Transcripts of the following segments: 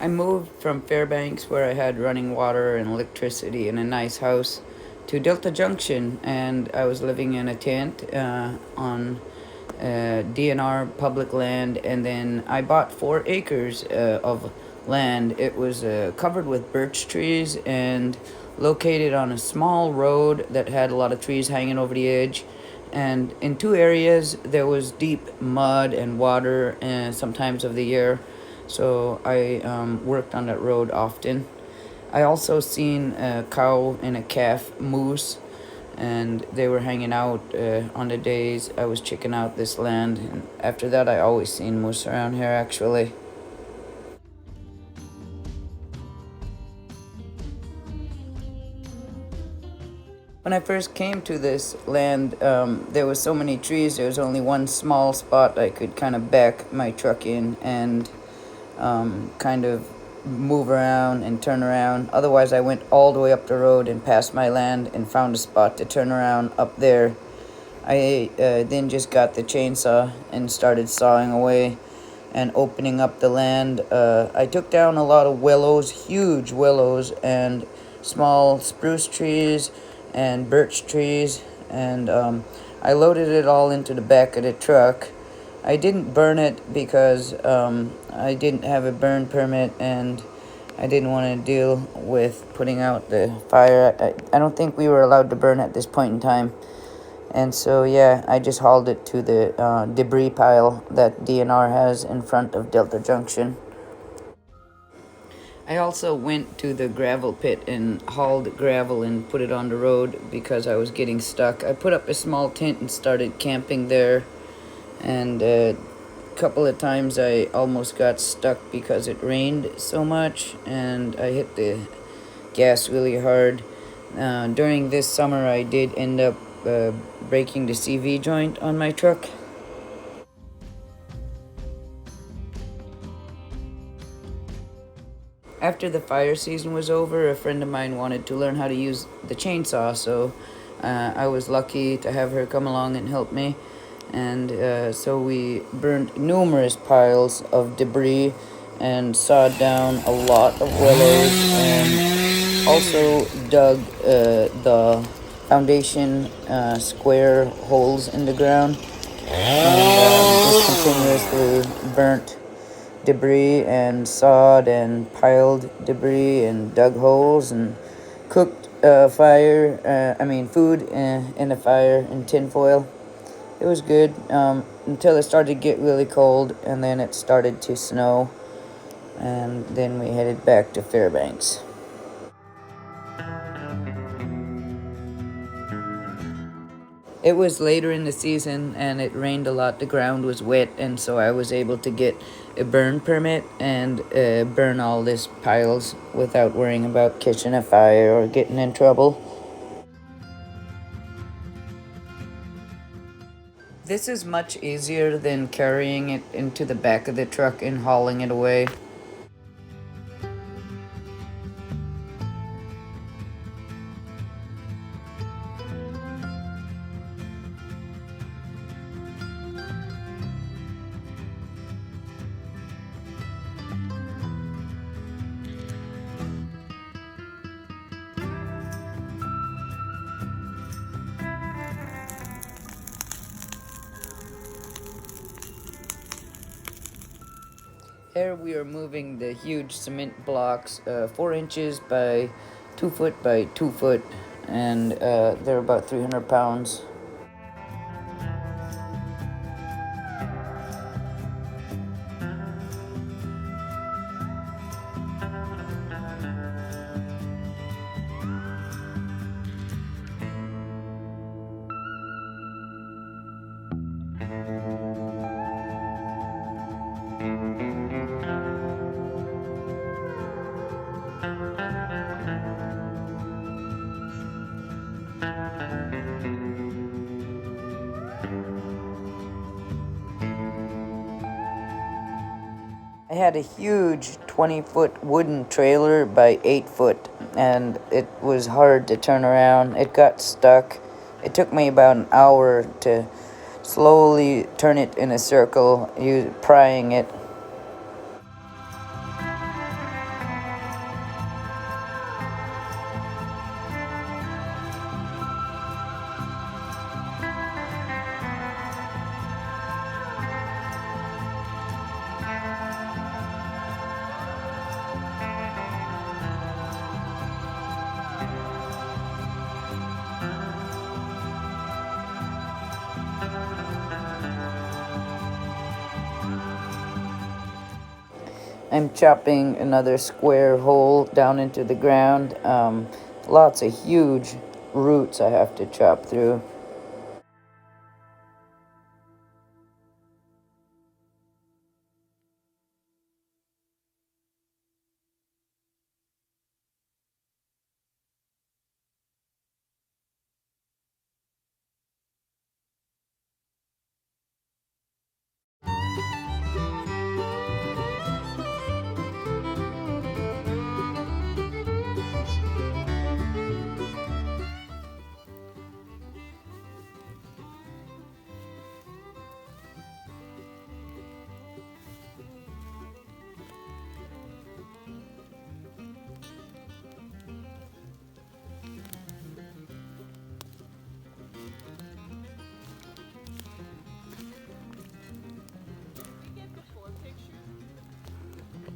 I moved from Fairbanks, where I had running water and electricity and a nice house, to Delta Junction, and I was living in a tent on DNR public land, and then I bought 4 acres of land. It was covered with birch trees and located on a small road that had a lot of trees hanging over the edge. And in 2 areas, there was deep mud and water, sometimes of the year. So I worked on that road often. I also seen a cow and a calf moose, and they were hanging out on the days I was checking out this land. And after that, I always seen moose around here, actually. When I first came to this land, there was so many trees. There was only one small spot I could kind of back my truck in and kind of move around and turn around. Otherwise, I went all the way up the road and past my land and found a spot to turn around up there. I then just got the chainsaw and started sawing away and opening up the land. I took down a lot of willows, huge willows, and small spruce trees and birch trees, and I loaded it all into the back of the truck. I didn't burn it because I didn't have a burn permit, and I didn't want to deal with putting out the fire. I don't think we were allowed to burn at this point in time. And so, yeah, I just hauled it to the debris pile that DNR has in front of Delta Junction. I also went to the gravel pit and hauled gravel and put it on the road because I was getting stuck. I put up a small tent and started camping there, and a couple of times I almost got stuck because it rained so much and I hit the gas really hard. During this summer, I did end up breaking the CV joint on my truck. After the fire season was over, a friend of mine wanted to learn how to use the chainsaw, so I was lucky to have her come along and help me. And so we burned numerous piles of debris and sawed down a lot of willows, and also dug the foundation square holes in the ground, and just continuously burnt debris and sawed and piled debris and dug holes and cooked food in a fire in tinfoil. It was good until it started to get really cold, and then it started to snow, and then we headed back to Fairbanks. It was later in the season and it rained a lot. The ground was wet, and so I was able to get a burn permit and burn all these piles without worrying about catching a fire or getting in trouble. This is much easier than carrying it into the back of the truck and hauling it away. Here we are moving the huge cement blocks, 4 inches by 2 foot by 2 foot, and they're about 300 pounds. I had a huge 20-foot wooden trailer by 8 foot, and it was hard to turn around. It got stuck. It took me about an hour to slowly turn it in a circle, prying it. I'm chopping another square hole down into the ground. Lots of huge roots I have to chop through.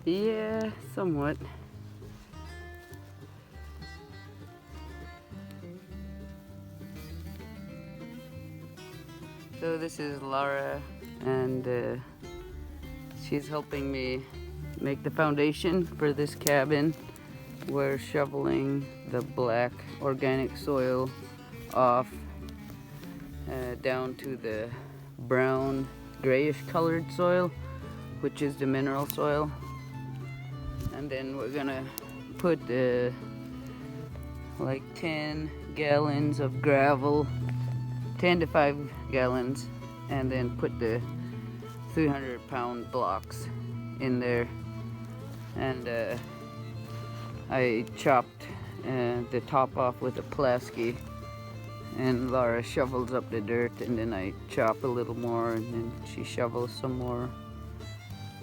Yeah, somewhat. So this is Laura, and she's helping me make the foundation for this cabin. We're shoveling the black organic soil off down to the brown grayish colored soil, which is the mineral soil. And then we're gonna put like 10 gallons of gravel, 10 to 5 gallons, and then put the 300-pound blocks in there. And I chopped the top off with a plasky, and Laura shovels up the dirt, and then I chop a little more, and then she shovels some more.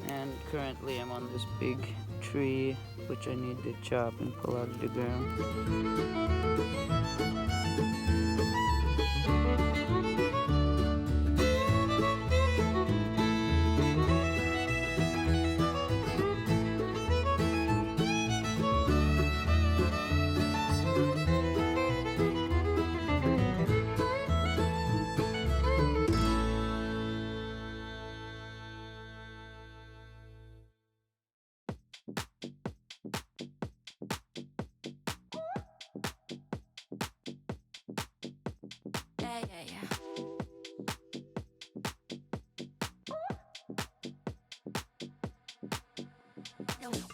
And currently I'm on this big tree which I need to chop and pull out of the ground.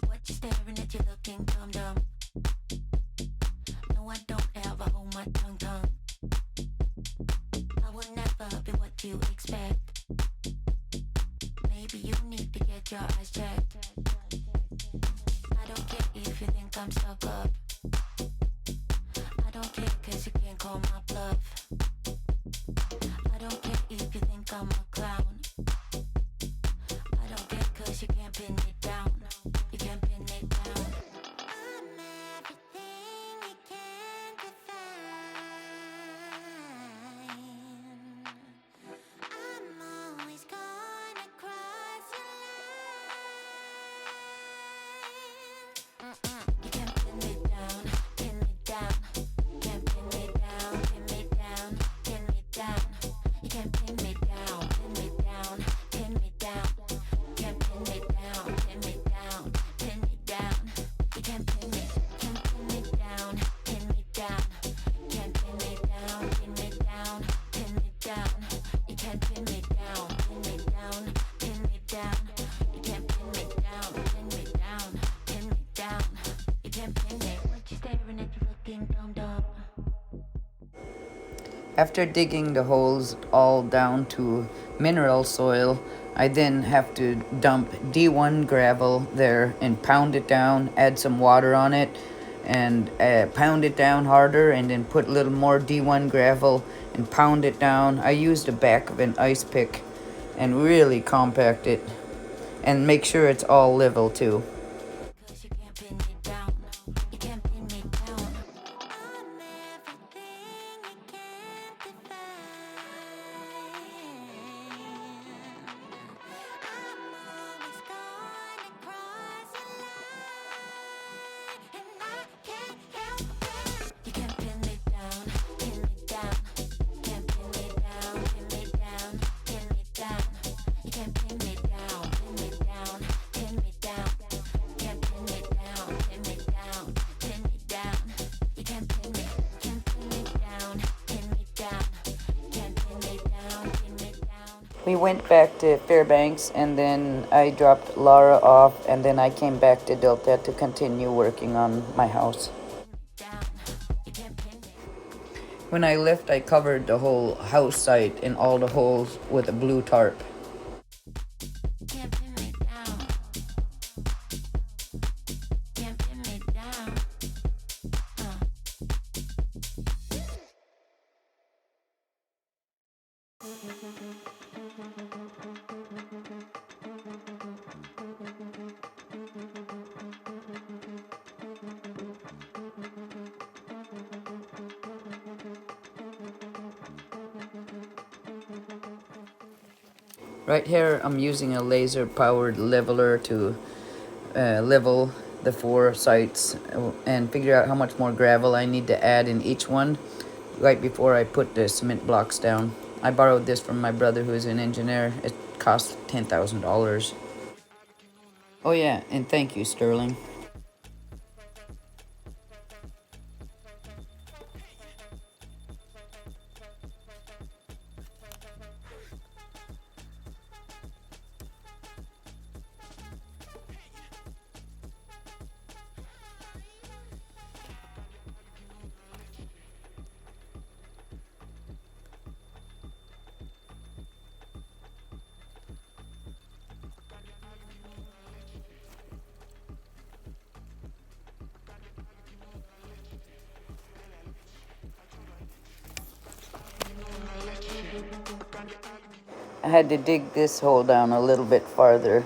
What you staring at, you looking dumb. No, I don't ever hold my tongue. I will never be what you expect. Maybe you need to get your eyes checked. I don't care if you think I'm stuck up. I don't care cause you can't call my bluff. I don't care if you think I'm a clown. I don't care cause you can't pin it down. You can't pin it down. I'm everything you can't define. I'm always gonna cross your line. You can't pin me down, pin me down. Can't pin me down, pin me down, pin me down. You can't pin me down, pin me down, pin me down. Can't pin me down, pin me down, pin me down. You can't pin me down, pin me down. Can't pin me down, pin me down, pin me down. You can't pin me down, pin me down, pin me down. You can't pin me down, pin me down, pin me down. You can't pin me. What you staring at, you looking dumb. After digging the holes all down to mineral soil, I then have to dump D1 gravel there and pound it down, add some water on it, and pound it down harder, and then put a little more D1 gravel and pound it down. I use the back of an ice pick and really compact it, and make sure it's all level too. Cause you can't pin me down. You can't pin me down. I'm everything you can't define. I'm always gonna cross a line, and I can't help it. You can't pin me down, pin me down. Can't pin me down, pin me down, pin me down. You can't pin me down, pin me down, pin me down. We went back to Fairbanks, and then I dropped Laura off, and then I came back to Delta to continue working on my house. When I left, I covered the whole house site and all the holes with a blue tarp. Right here, I'm using a laser-powered leveler to level the 4 sites and figure out how much more gravel I need to add in each one right before I put the cement blocks down. I borrowed this from my brother who is an engineer. It cost $10,000. Oh yeah, and thank you, Sterling. I had to dig this hole down a little bit farther.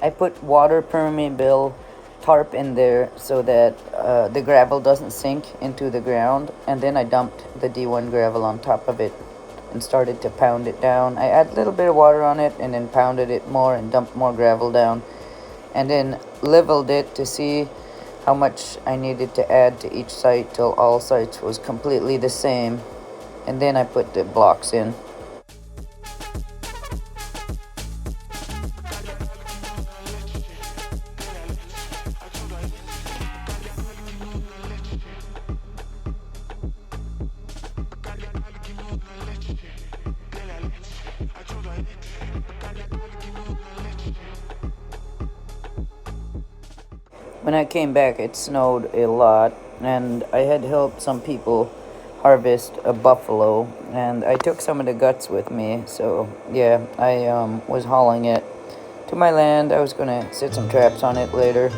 I put water permeable tarp in there so that the gravel doesn't sink into the ground, and then I dumped the D1 gravel on top of it and started to pound it down. I add a little bit of water on it and then pounded it more and dumped more gravel down, and then leveled it to see how much I needed to add to each site till all sites was completely the same, and then I put the blocks in. When I came back, it snowed a lot, and I had helped some people harvest a buffalo, and I took some of the guts with me. So yeah, I was hauling it to my land. I was gonna set some traps on it later.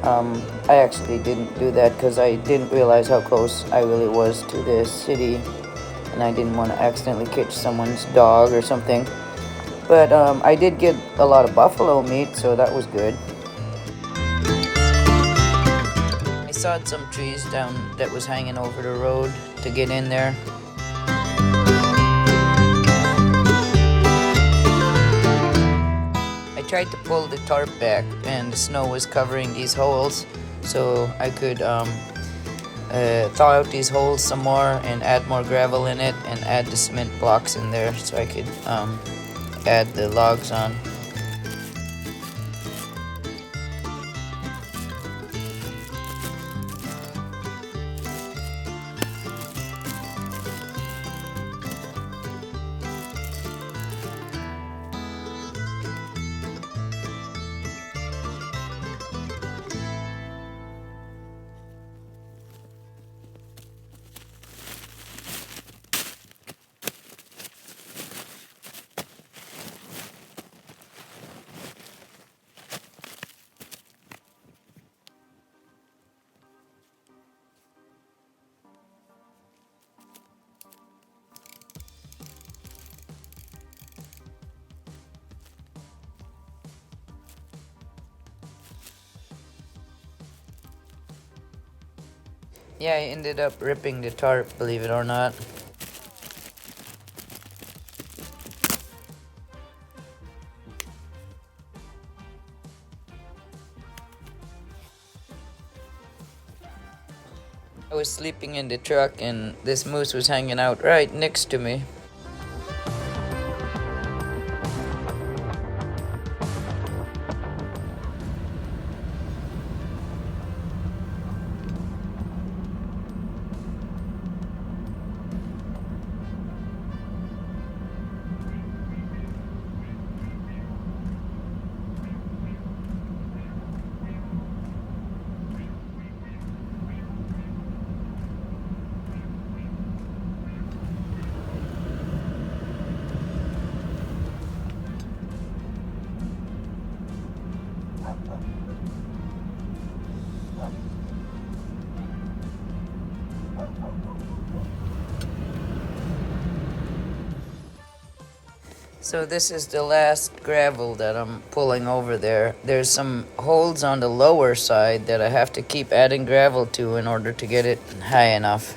I actually didn't do that because I didn't realize how close I really was to the city, and I didn't want to accidentally catch someone's dog or something. But I did get a lot of buffalo meat, so that was good. I sawed some trees down that was hanging over the road to get in there. I tried to pull the tarp back, and the snow was covering these holes, so I could thaw out these holes some more and add more gravel in it and add the cement blocks in there so I could add the logs on. Yeah, I ended up ripping the tarp, believe it or not. I was sleeping in the truck and this moose was hanging out right next to me. So this is the last gravel that I'm pulling over there. There's some holes on the lower side that I have to keep adding gravel to in order to get it high enough.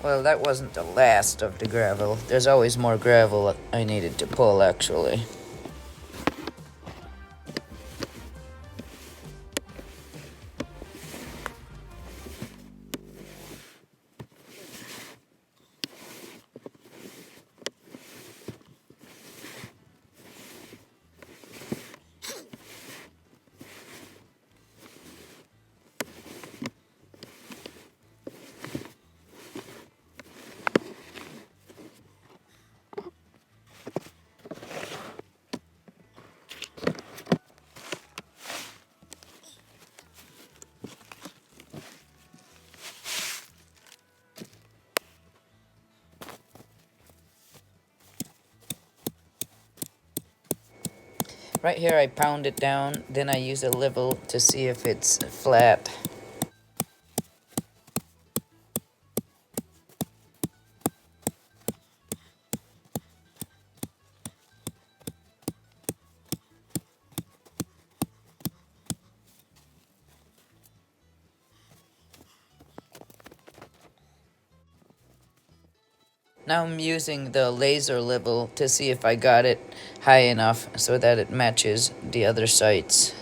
Well, that wasn't the last of the gravel. There's always more gravel I needed to pull, actually. Right here I pound it down, then I use a level to see if it's flat. Now I'm using the laser level to see if I got it high enough so that it matches the other sites.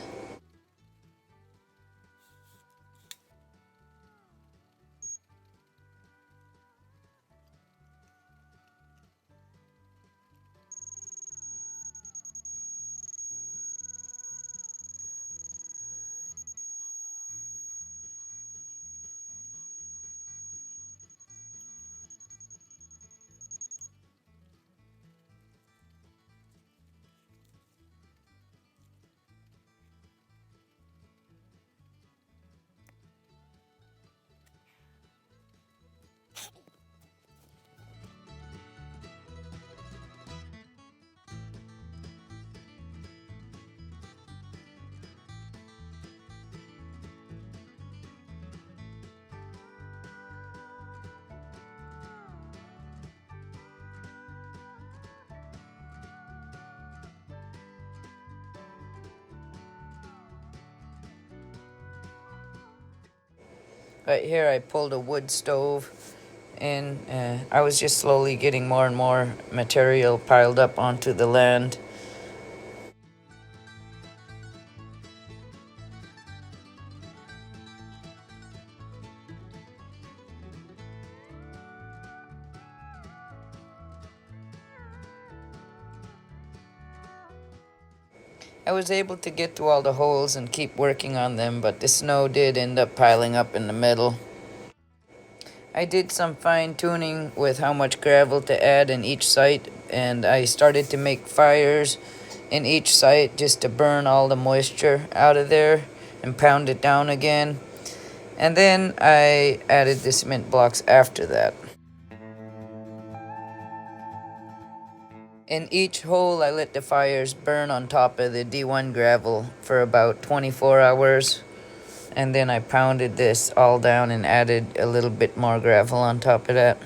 Right here I pulled a wood stove in. I was just slowly getting more and more material piled up onto the land. I was able to get to all the holes and keep working on them, but the snow did end up piling up in the middle. I did some fine tuning with how much gravel to add in each site, and I started to make fires in each site just to burn all the moisture out of there and pound it down again. And then I added the cement blocks after that. In each hole, I let the fires burn on top of the D1 gravel for about 24 hours. And then I pounded this all down and added a little bit more gravel on top of that.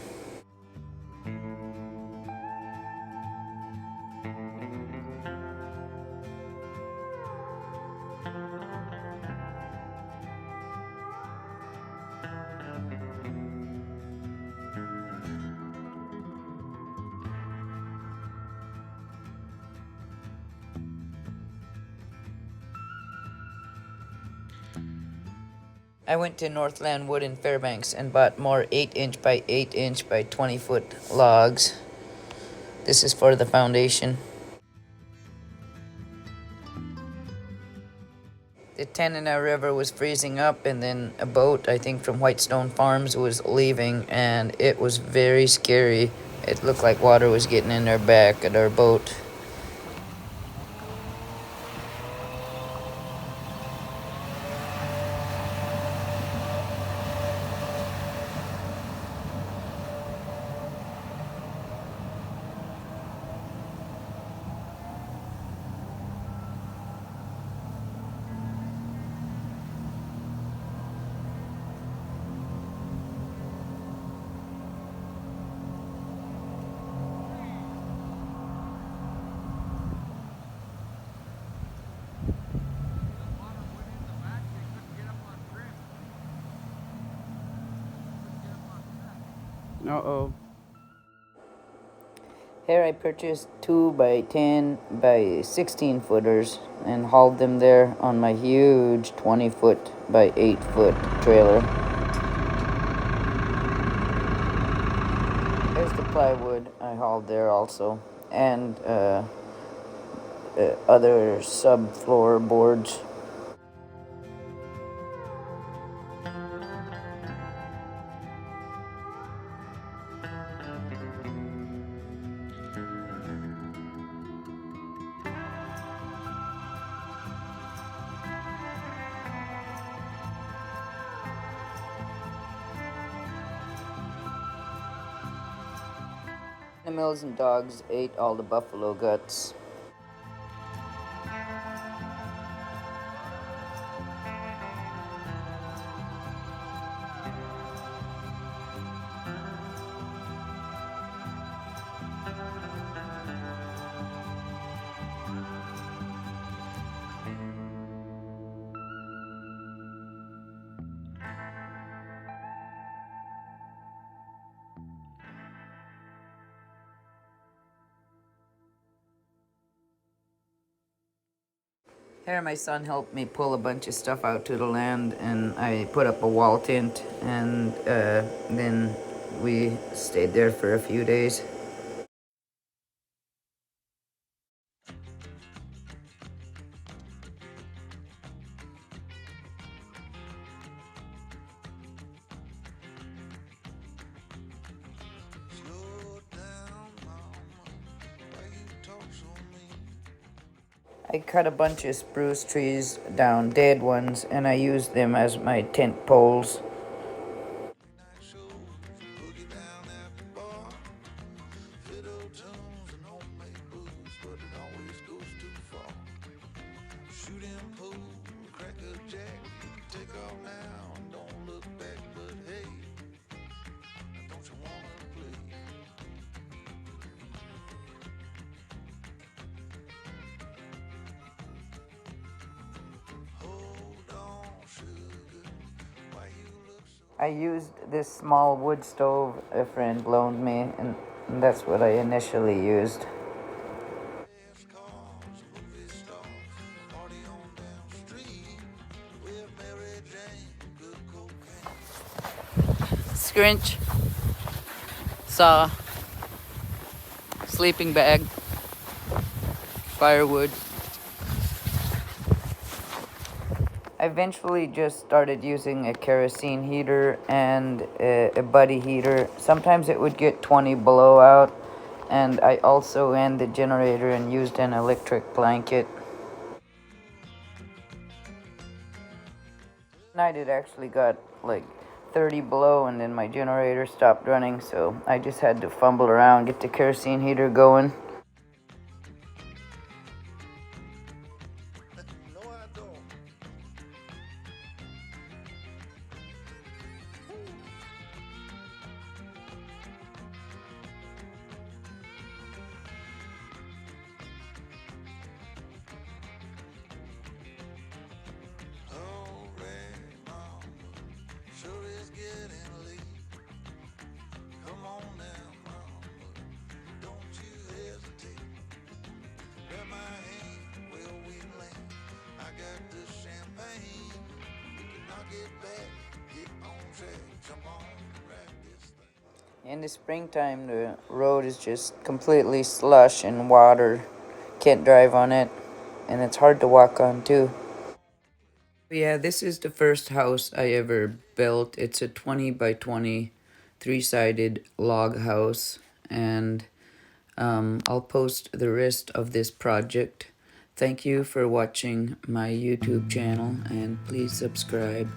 I went to Northland Wood in Fairbanks and bought more 8-inch by 8-inch by 20-foot logs. This is for the foundation. The Tanana River was freezing up, and then a boat, I think from Whitestone Farms, was leaving, and it was very scary. It looked like water was getting in our back at our boat. Uh-oh. Here I purchased 2 by 10 by 16 footers and hauled them there on my huge 20-foot by 8-foot trailer. There's the plywood I hauled there also, and other subfloor boards. Animals and dogs ate all the buffalo guts. Here my son helped me pull a bunch of stuff out to the land, and I put up a wall tent, and then we stayed there for a few days. I cut a bunch of spruce trees down, dead ones, and I used them as my tent poles. I used this small wood stove a friend loaned me, and that's what I initially used. Scrinch, saw, sleeping bag, firewood. I eventually just started using a kerosene heater and a buddy heater. Sometimes it would get 20 below out, and I also ran the generator and used an electric blanket. Night it actually got like 30 below, and then my generator stopped running, so I just had to fumble around, get the kerosene heater going. In the springtime, the road is just completely slush and water. Can't drive on it, and it's hard to walk on too. Yeah, this is the first house I ever built. It's a 20 by 20 three-sided log house, and I'll post the rest of this project. Thank you for watching my YouTube channel, and please subscribe.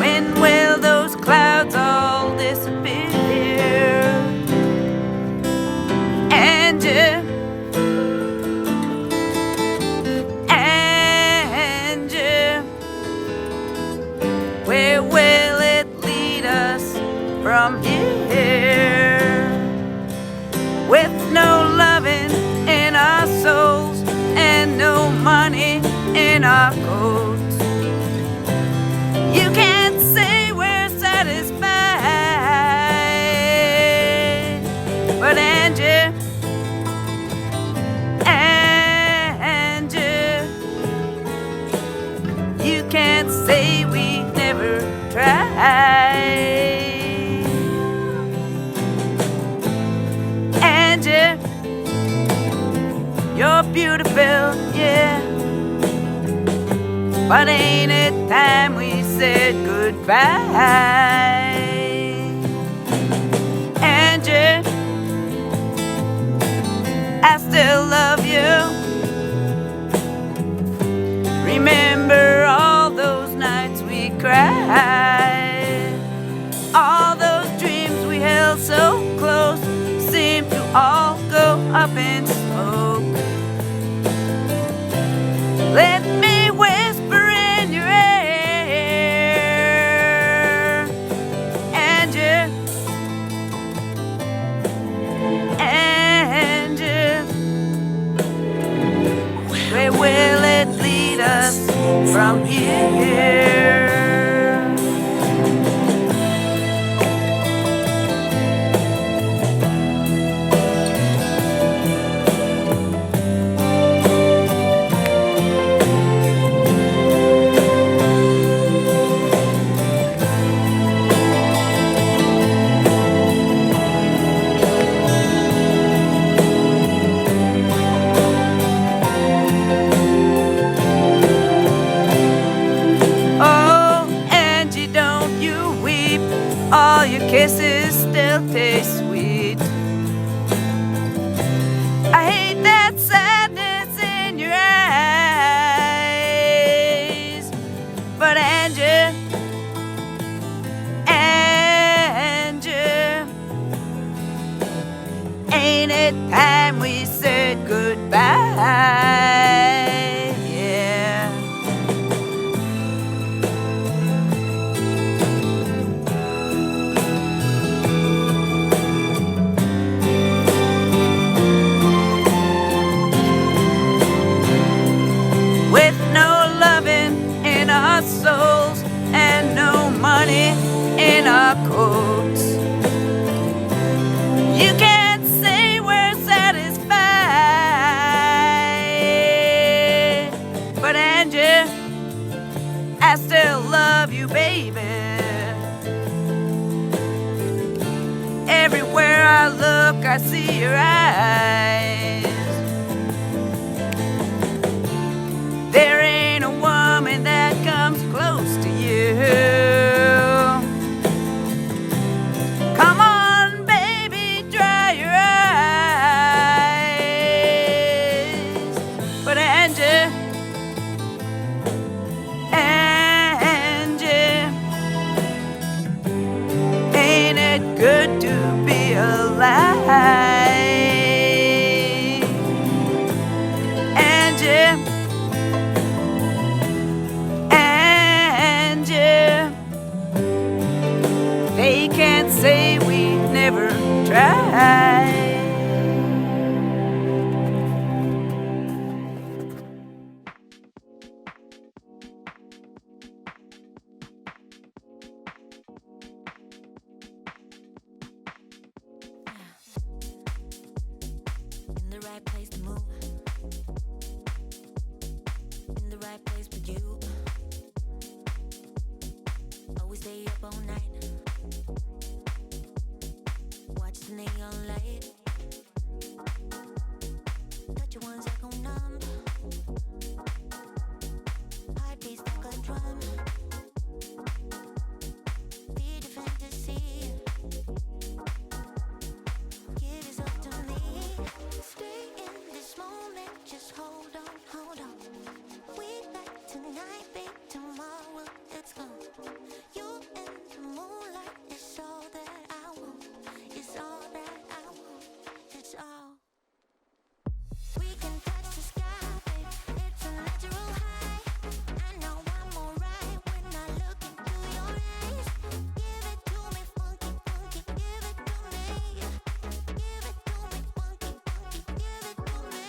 When will those clouds all disappear? Angie, where will it lead us from here? With no loving in our souls and no money in our coats. You can't say we're satisfied, but Angie, you can't say we never tried. Angie, you're beautiful, yeah, but ain't it time we said goodbye? Angie, I still love you. Remember all those nights we cried, all those dreams we held so close seem to all go up in smoke. Let me whisper in your ear, Angie, where will it lead us from here? All your kisses still taste sweet. I hate that sadness in your eyes, but Angie, ain't it time we said goodbye? Souls and no money in our coats. You can't say we're satisfied, but Angie, I still love you, baby. Everywhere I look, I see your eyes. There ain't a woman that comes close to you. Come on, baby, dry your eyes. But Angie, ain't it good to be alive? ever tried. In the right place to move. In the right place with you. Always stay up all night. Watch the neon light. Touch you once I go numb. Heartbeats like a drum. Be the fantasy. Give yourself to me. Stay in this moment. Just hold on, hold on. We like tonight, babe. Tomorrow it's gone. You and the moonlight is all that I want. It's all that I want. It's all. We can touch the sky, babe. It's a natural high. I know I'm alright when I look into your eyes. Give it to me, funky, funky. Give it to me. Give it to me, funky, funky. Give it to me.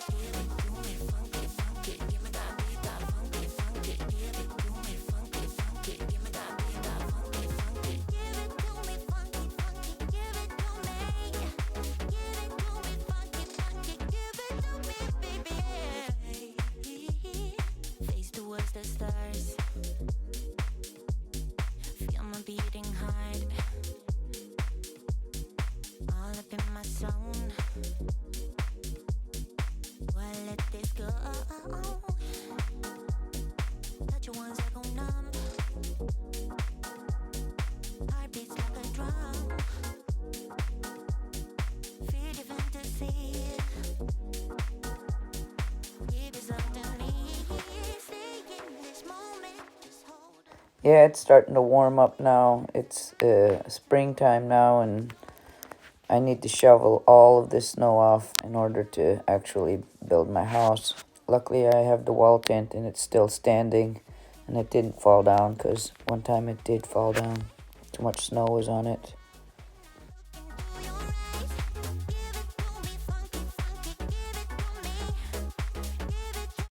Give it to me, funky, funky. Give me that beat, that funky, funky. Give it to me, funky, funky. Give me that beat, that funky, funky. Give it to me, funky, funky. Give it to me. Give it to me, funky, funky. Give it to me, baby. Face towards the stars. Feel my beating heart. All up in my zone. Why let this go? Touch you once I go numb. Heartbeats like a drum. Feel the fantasy. Give yourself to me. Stay in this moment. Just hold on. Yeah, it's starting to warm up now. It's springtime now, and I need to shovel all of this snow off in order to actually build my house. Luckily, I have the wall tent and it's still standing, and it didn't fall down because one time it did fall down. Too much snow was on it.